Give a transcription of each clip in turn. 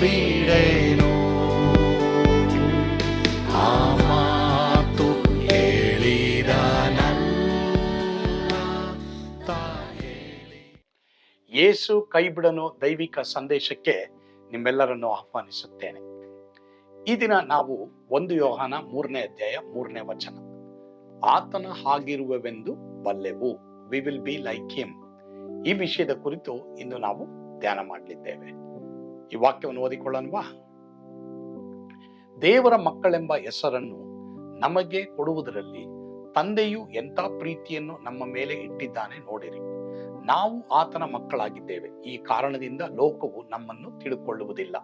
ಬಿಡೆನು. ಆ ಮಾತು ಹೇಳಿದ ಯೇಸು ಕೈ ಬಿಡನು ದೈವಿಕ ಸಂದೇಶಕ್ಕೆ ನಿಮ್ಮೆಲ್ಲರನ್ನು ಆಹ್ವಾನಿಸುತ್ತೇನೆ. ಈ ದಿನ ನಾವು 1 ಯೋಹಾನ 3ನೇ ಅಧ್ಯಾಯ 3ನೇ ವಚನ, ಆತನ ಹಾಗಿರುವೆವೆಂದು ಬಲ್ಲೆವು, we will be like him, ಈ ವಿಷಯದ ಕುರಿತು ಇಂದು ನಾವು ಧ್ಯಾನ ಮಾಡಲಿದ್ದೇವೆ. ಈ ವಾಕ್ಯವನ್ನು ಓದಿಕೊಳ್ಳೋಣವಾ? ದೇವರ ಮಕ್ಕಳೆಂಬ ಹೆಸರನ್ನು ನಮಗೆ ಕೊಡುವುದರಲ್ಲಿ ತಂದೆಯು ಎಂಥ ಪ್ರೀತಿಯನ್ನು ನಮ್ಮ ಮೇಲೆ ಇಟ್ಟಿದ್ದಾನೆ ನೋಡಿರಿ. ನಾವು ಆತನ ಮಕ್ಕಳಾಗಿದ್ದೇವೆ. ಈ ಕಾರಣದಿಂದ ಲೋಕವು ನಮ್ಮನ್ನು ತಿಳಿದುಕೊಳ್ಳುವುದಿಲ್ಲ,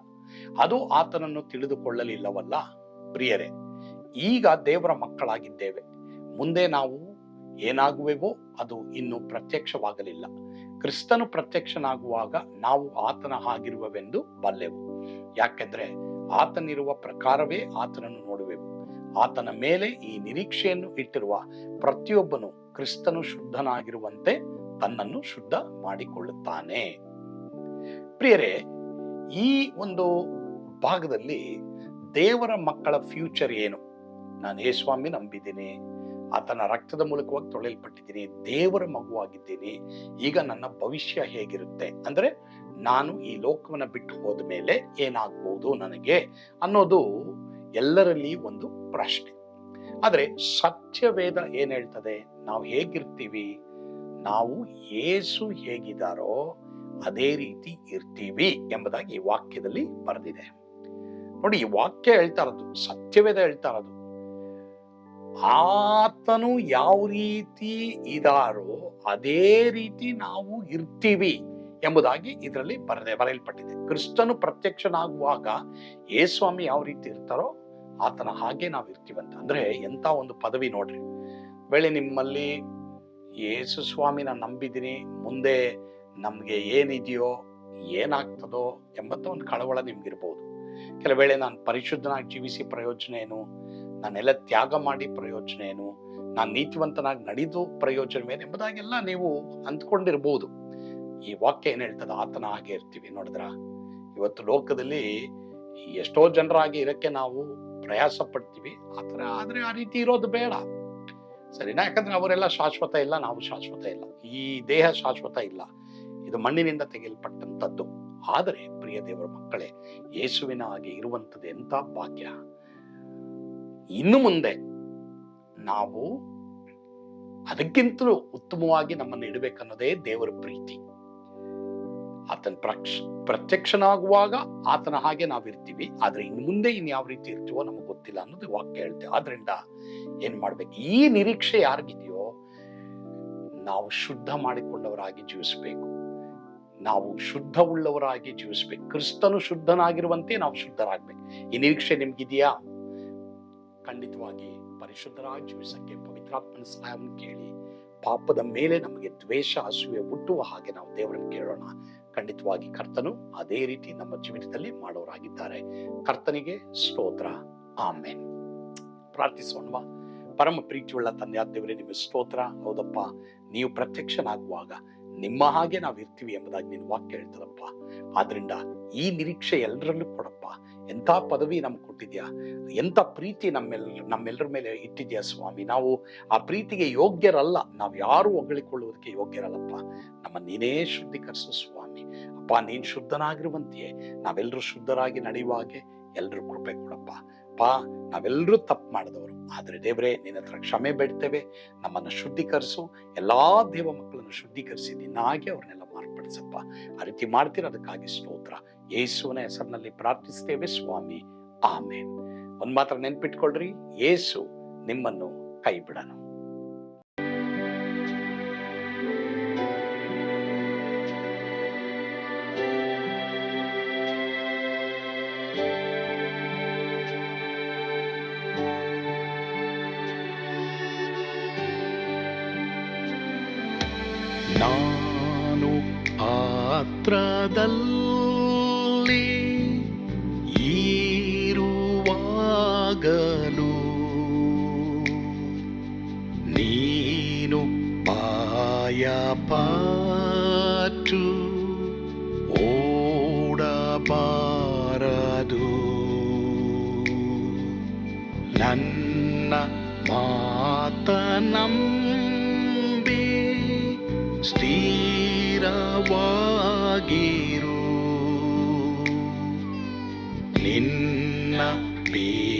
ಅದು ಆತನನ್ನು ತಿಳಿದುಕೊಳ್ಳಲಿಲ್ಲವಲ್ಲ. ಪ್ರಿಯರೇ, ಈಗ ದೇವರ ಮಕ್ಕಳಾಗಿದ್ದೇವೆ. ಮುಂದೆ ನಾವು ಏನಾಗುವೆವೋ ಅದು ಇನ್ನೂ ಪ್ರತ್ಯಕ್ಷವಾಗಲಿಲ್ಲ. ಕ್ರಿಸ್ತನು ಪ್ರತ್ಯಕ್ಷನಾಗುವಾಗ ನಾವು ಆತನ ಹಾಗಿರುವೆವೆಂದು ಬಲ್ಲೆವು. ಯಾಕೆಂದ್ರೆ ಆತನಿರುವ ಪ್ರಕಾರವೇ ಆತನನ್ನು ನೋಡುವೆವು. ಆತನ ಮೇಲೆ ಈ ನಿರೀಕ್ಷೆಯನ್ನು ಇಟ್ಟಿರುವ ಪ್ರತಿಯೊಬ್ಬನು ಕ್ರಿಸ್ತನು ಶುದ್ಧನಾಗಿರುವಂತೆ ತನ್ನನ್ನು ಶುದ್ಧ ಮಾಡಿಕೊಳ್ಳುತ್ತಾನೆ. ಪ್ರಿಯರೇ, ಈ ಒಂದು ಭಾಗದಲ್ಲಿ ದೇವರ ಮಕ್ಕಳ ಫ್ಯೂಚರ್ ಏನು? ನಾನು ಯೇಸುಸ್ವಾಮಿ ನಂಬಿದ್ದೀನಿ, ಆತನ ರಕ್ತದ ಮೂಲಕವಾಗಿ ತೊಳೆಯಲ್ಪಟ್ಟಿದ್ದೀನಿ, ದೇವರ ಮಗುವಾಗಿದ್ದೀನಿ. ಈಗ ನನ್ನ ಭವಿಷ್ಯ ಹೇಗಿರುತ್ತೆ, ಅಂದ್ರೆ ನಾನು ಈ ಲೋಕವನ್ನ ಬಿಟ್ಟು ಹೋದ ಮೇಲೆ ಏನಾಗ್ಬೋದು ನನಗೆ ಅನ್ನೋದು ಎಲ್ಲರಲ್ಲಿ ಒಂದು ಪ್ರಶ್ನೆ. ಆದ್ರೆ ಸತ್ಯವೇದ ಏನ್ ಹೇಳ್ತದೆ? ನಾವು ಹೇಗಿರ್ತೀವಿ? ನಾವು ಯೇಸು ಹೇಗಿದ್ದಾರೋ ಅದೇ ರೀತಿ ಇರ್ತೀವಿ ಎಂಬುದಾಗಿ ಈ ವಾಕ್ಯದಲ್ಲಿ ಬರೆದಿದೆ. ನೋಡಿ, ಈ ವಾಕ್ಯ ಹೇಳ್ತಾ ಇರೋದು, ಸತ್ಯವೇದ ಹೇಳ್ತಾ ಇರೋದು, ಆತನು ಯಾವ ರೀತಿ ಇದಾರೋ ಅದೇ ರೀತಿ ನಾವು ಇರ್ತೀವಿ ಎಂಬುದಾಗಿ ಇದರಲ್ಲಿ ಬರೆಯಲ್ಪಟ್ಟಿದೆ. ಕ್ರಿಸ್ತನು ಪ್ರತ್ಯಕ್ಷನಾಗುವಾಗ ಯೇಸುಸ್ವಾಮಿ ಯಾವ ರೀತಿ ಇರ್ತಾರೋ ಆತನ ಹಾಗೆ ನಾವು ಇರ್ತೀವಂತ. ಅಂದ್ರೆ ಎಂತ ಒಂದು ಪದವಿ ನೋಡ್ರಿ. ವೇಳೆ ನಿಮ್ಮಲ್ಲಿ ಯೇಸು ಸ್ವಾಮಿ ನಾನು ನಂಬಿದ್ದೀನಿ, ಮುಂದೆ ನಮ್ಗೆ ಏನಿದೆಯೋ ಏನಾಗ್ತದೋ ಎಂಬಂತ ಒಂದು ಕಳವಳ ನಿಮ್ಗಿರ್ಬೋದು. ಕೆಲವು ವೇಳೆ ನಾನು ಪರಿಶುದ್ಧನಾಗಿ ಜೀವಿಸಿ ಪ್ರಯೋಜನ ಏನು, ನಾನೆಲ್ಲ ತ್ಯಾಗ ಮಾಡಿ ಪ್ರಯೋಜನ ಏನು, ನಾನು ನೀತಿವಂತನಾಗಿ ನಡೆದು ಪ್ರಯೋಜನವೇನು ಎಂಬುದಾಗೆಲ್ಲ ನೀವು ಅಂದ್ಕೊಂಡಿರ್ಬೋದು. ಈ ವಾಕ್ಯ ಏನ್ ಹೇಳ್ತದ? ಆತನ ಹಾಗೆ ಇರ್ತೀವಿ. ನೋಡಿದ್ರ, ಇವತ್ತು ಲೋಕದಲ್ಲಿ ಎಷ್ಟೋ ಜನರಾಗಿ ಇರಕ್ಕೆ ನಾವು ಪ್ರಯಾಸ ಪಡ್ತೀವಿ. ಆದ್ರೆ ಆ ರೀತಿ ಇರೋದು ಬೇಡ, ಸರಿನಾ? ಯಾಕಂದ್ರೆ ಅವರೆಲ್ಲ ಶಾಶ್ವತ ಇಲ್ಲ, ನಾವು ಶಾಶ್ವತ ಇಲ್ಲ, ಈ ದೇಹ ಶಾಶ್ವತ ಇಲ್ಲ, ಇದು ಮಣ್ಣಿನಿಂದ ತೆಗೆಯಲ್ಪಟ್ಟಂತದ್ದು. ಆದರೆ ಪ್ರಿಯ ದೇವರ ಮಕ್ಕಳೇ, ಯೇಸುವಿನ ಹಾಗೆ ಇರುವಂಥದ್ದು ಎಂಥ ಭಾಗ್ಯ! ಇನ್ನು ಮುಂದೆ ನಾವು ಅದಕ್ಕಿಂತಲೂ ಉತ್ತಮವಾಗಿ ನಮ್ಮನ್ನು ಇಡಬೇಕನ್ನೋದೇ ದೇವರ ಪ್ರೀತಿ. ಆತನ ಪ್ರತ್ಯಕ್ಷನಾಗುವಾಗ ಆತನ ಹಾಗೆ ನಾವಿರ್ತೀವಿ. ಆದ್ರೆ ಇನ್ನು ಮುಂದೆ ಯಾವ ರೀತಿ ಇರ್ತೀವೋ ನಮಗೆ ಗೊತ್ತಿಲ್ಲ ಅನ್ನೋದು ವಾಕ್ಯ ಹೇಳ್ತೇವೆ. ಆದ್ರಿಂದ ಏನ್ ಮಾಡ್ಬೇಕು? ಈ ನಿರೀಕ್ಷೆ ಯಾರಿಗಿದೆಯೋ ನಾವು ಶುದ್ಧ ಮಾಡಿಕೊಂಡವರಾಗಿ ಜೀವಿಸ್ಬೇಕು, ನಾವು ಶುದ್ಧ ಉಳ್ಳವರಾಗಿ ಜೀವಿಸ್ಬೇಕು. ಕ್ರಿಸ್ತನು ಶುದ್ಧನಾಗಿರುವಂತೆ ನಾವು ಶುದ್ಧರಾಗ್ಬೇಕು. ಈ ನಿರೀಕ್ಷೆ ನಿಮ್ಗಿದೆಯಾ? ಖಂಡಿತವಾಗಿ ಪರಿಶುದ್ಧರಾಗಿ ಜೀವಿಸಕ್ಕೆ ಪವಿತ್ರಾತ್ಮನ ಸಹಾಯವನ್ನು ಕೇಳಿ, ಪಾಪದ ಮೇಲೆ ನಮಗೆ ದ್ವೇಷ ಅಸೂಯೆ ಹುಟ್ಟುವ ಹಾಗೆ ನಾವು ದೇವರನ್ನು ಕೇಳೋಣ. ಖಂಡಿತವಾಗಿ ಕರ್ತನು ಅದೇ ರೀತಿ ನಮ್ಮ ಜೀವಿತದಲ್ಲಿ ಮಾಡೋರಾಗಿದ್ದಾರೆ. ಕರ್ತನಿಗೆ ಸ್ತೋತ್ರ. ಆಮೇನ್. ಪ್ರಾರ್ಥಿಸೋಣವಾ? ಪರಮ ಪ್ರೀತಿಯುಳ್ಳ ತಂದೆಯಾದ ದೇವರೇ, ನಿಮಗೆ ಸ್ತೋತ್ರ. ಹೌದಪ್ಪ, ನೀವು ಪ್ರತ್ಯಕ್ಷನಾಗುವಾಗ ನಿಮ್ಮ ಹಾಗೆ ನಾವು ಇರ್ತೀವಿ ಎಂಬುದಾಗಿ ನಿನ್ನ ವಾಕ್ಯ ಹೇಳ್ತದಪ್ಪ. ಆದ್ರಿಂದ ಈ ನಿರೀಕ್ಷೆ ಎಲ್ಲರಲ್ಲೂ ಕೊಡಪ್ಪ. ಎಂಥ ಪದವಿ ನಮ್ಗೆ ಕೊಟ್ಟಿದ್ಯಾ, ಎಂಥ ಪ್ರೀತಿ ನಮ್ಮೆಲ್ಲರ ಮೇಲೆ ಇಟ್ಟಿದ್ಯಾ ಸ್ವಾಮಿ. ನಾವು ಆ ಪ್ರೀತಿಗೆ ಯೋಗ್ಯರಲ್ಲ, ನಾವು ಯಾರು ಹೊಗಳಿಕೊಳ್ಳುವುದಕ್ಕೆ ಯೋಗ್ಯರಲ್ಲಪ್ಪ. ನಮ್ಮ ನೀನೇ ಶುದ್ಧೀಕರಿಸು ಸ್ವಾಮಿ. ಅಪ್ಪ, ನೀನ್ ಶುದ್ಧನಾಗಿರುವಂತೆಯೇ ನಾವೆಲ್ಲರೂ ಶುದ್ಧರಾಗಿ ನಡೆಯುವಾಗೆ ಎಲ್ಲರೂ ಕೃಪೆ ಕೊಡಪ್ಪ. ನಾವೆಲ್ಲರೂ ತಪ್ಪು ಮಾಡಿದವರು, ಆದ್ರೆ ದೇವರೇ ನಿನ್ನ ಹತ್ರ ಕ್ಷಮೆ ಬೇಡ್ತೇವೆ. ನಮ್ಮನ್ನು ಶುದ್ಧೀಕರಿಸು. ಎಲ್ಲಾ ದೇವ ಮಕ್ಕಳನ್ನು ಶುದ್ಧೀಕರಿಸಿ ನಿನ್ನಾಗೆ ಅವ್ರನ್ನೆಲ್ಲ ಮಾರ್ಪಡಿಸಪ್ಪ. ಆ ರೀತಿ ಮಾಡ್ತಿರೋದಕ್ಕಾಗಿ ಸ್ತೋತ್ರ. ಯೇಸುವಿನ ಹೆಸರಿನಲ್ಲಿ ಪ್ರಾರ್ಥಿಸ್ತೇವೆ ಸ್ವಾಮಿ. ಆಮೇನ್. ಒಂದ್ ಮಾತ್ರ ನೆನ್ಪಿಟ್ಕೊಳ್ರಿ, ಯೇಸು ನಿಮ್ಮನ್ನು ಕೈ ಬಿಡನು. ನಾನು ಪಾತ್ರದಲ್ಲಿ ಇರುವಾಗಲೂ ನೀನು ಪಾಯಪಾಟು ಓಡಬಾರದು. ನನ್ನ ಮಾತನಂಬಿ ಸ್ಥಿರವಾಗಿರು. ನಿನ್ನ ಬಿಡಲಾರೆ,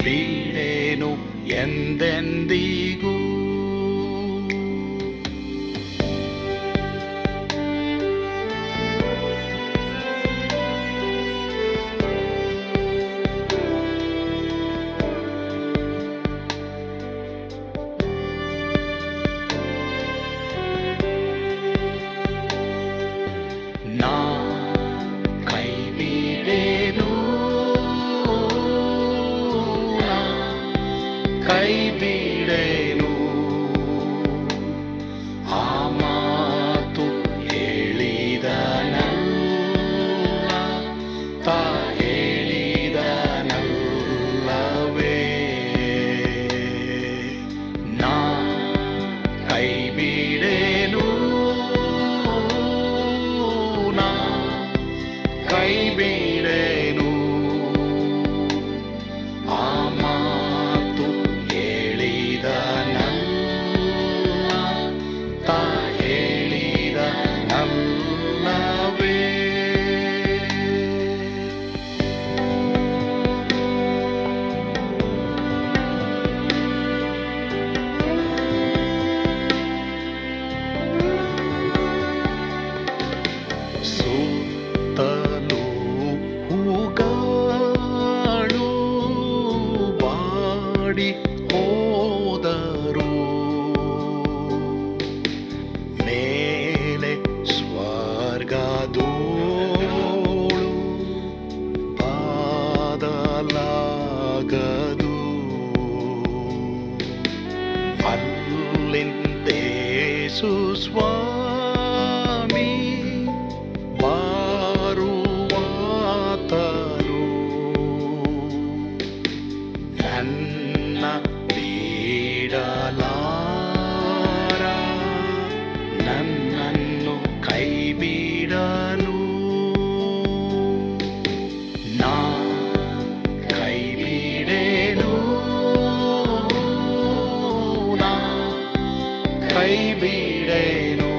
ಬಿಡೆನು ಎಂದೆಂದಿಗೂ. ನಾ ಕೈ ಬಿಡೆನು, ನಾ ಕೈ ಬಿಡೆನು. ಆ ಮಾತು ಹೇಳಿದನಲ್ಲ, ತಾ ಹೇಳಿದನಲ್ಲವೇ. ನಾ ಕೈ ಬಿಡೆನು, ನಾ ಕೈ ಬಿಡೆನು. ಆ ಮಾತು ಹೇಳಿದನಲ್ಲ, ತಾ ಹೇಳಿದನಲ್ಲವೇ. ಸುತ್ತಲೂ ಹೂಗಳು ಬಾಡಿ ಹೋದರು, ಮೇಲೆ ಸ್ವರ್ಗದೋಳು ಬಾದಲಾಗದು. ಅಲ್ಲಿಂದೇಸು ಸ್ವಾಮಿ ಬಾರುವಾತನು, ನನ್ನ ಬಿಡಲಾರ, ನನ್ನನ್ನು ಕೈ ಬಿಡನು. ನಾ ಕೈ ಬಿಡೆನು, ನಾ ಕೈ ಬಿಡೆನು.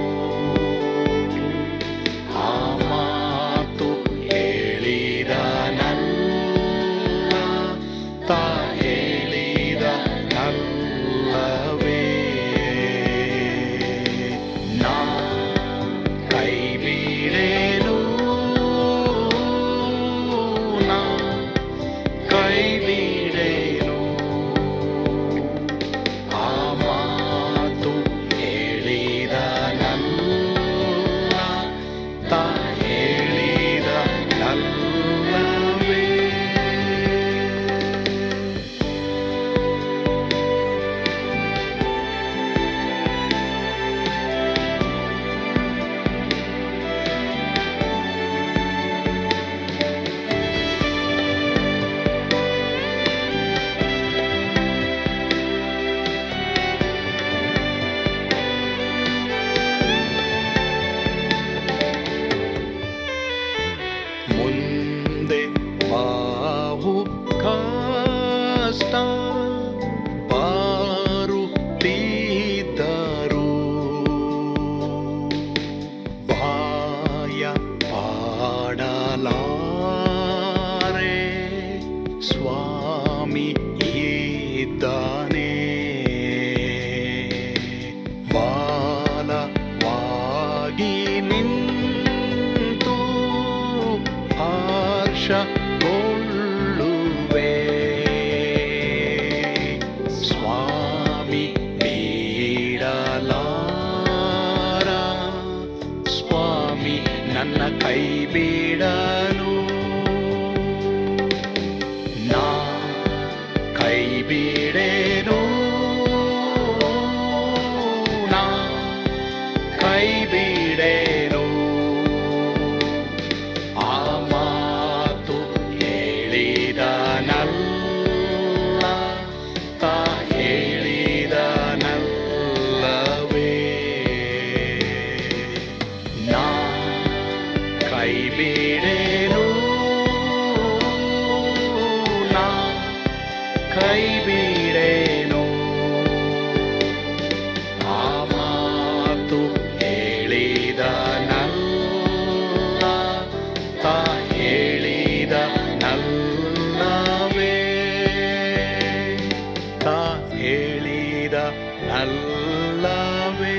ಆ ಮಾತು ಹೇಳಿದನಲ್ಲ, ತಾ ಹೇಳಿದನಲ್ಲವೇ. ನಾ ಕೈ ಬಿಡೆನು, ನಾ ಕೈ ಬಿಡೆನು. ಆ ಮಾತು ಹೇಳಿದನಲ್ಲ, ತಾ ಹೇಳಿದನಲ್ಲವೇ. ಮುಂದೆ ಬಾಹು ಕಷ್ಟ ಬಾರುತ್ತಿದ್ದರು, ಬಾಯ ಪಾಡಲಾರೆ, ಸ್ವಾಮಿ ಇದ್ದಾನೆ. ಬಾಲವಾಗಿ ನಿಂತು ಹರ್ಷಗೊಳ್ಳುವೆ, ಸ್ವಾಮಿ ಬಿಡಲಾರ, ಸ್ವಾಮಿ ನನ್ನ ಕೈ ಬಿಡನು. ನಾ ಕೈ ಬಿಡೆನು, ನಾ ಕೈ ಬಿಡೆನು. ಆ ಮಾತು ಹೇಳಿದನಲ್ಲ, ತಾ ಹೇಳಿದನಲ್ಲವೇ. ನಾ ಕೈ ಬಿಡೆನು, ಕೈ ಬಿಡೇನು. ಆ ಮಾತು ಹೇಳಿದ ನಲ್ಲ, ತಾ ಹೇಳಿದ ನಲ್ಲವೇ, ತಾ ಹೇಳಿದ ನಲ್ಲವೇ.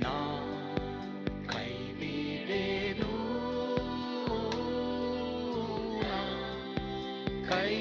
ನಾ ಕೈ ಬಿಡೆನು, ನಾ ಕೈ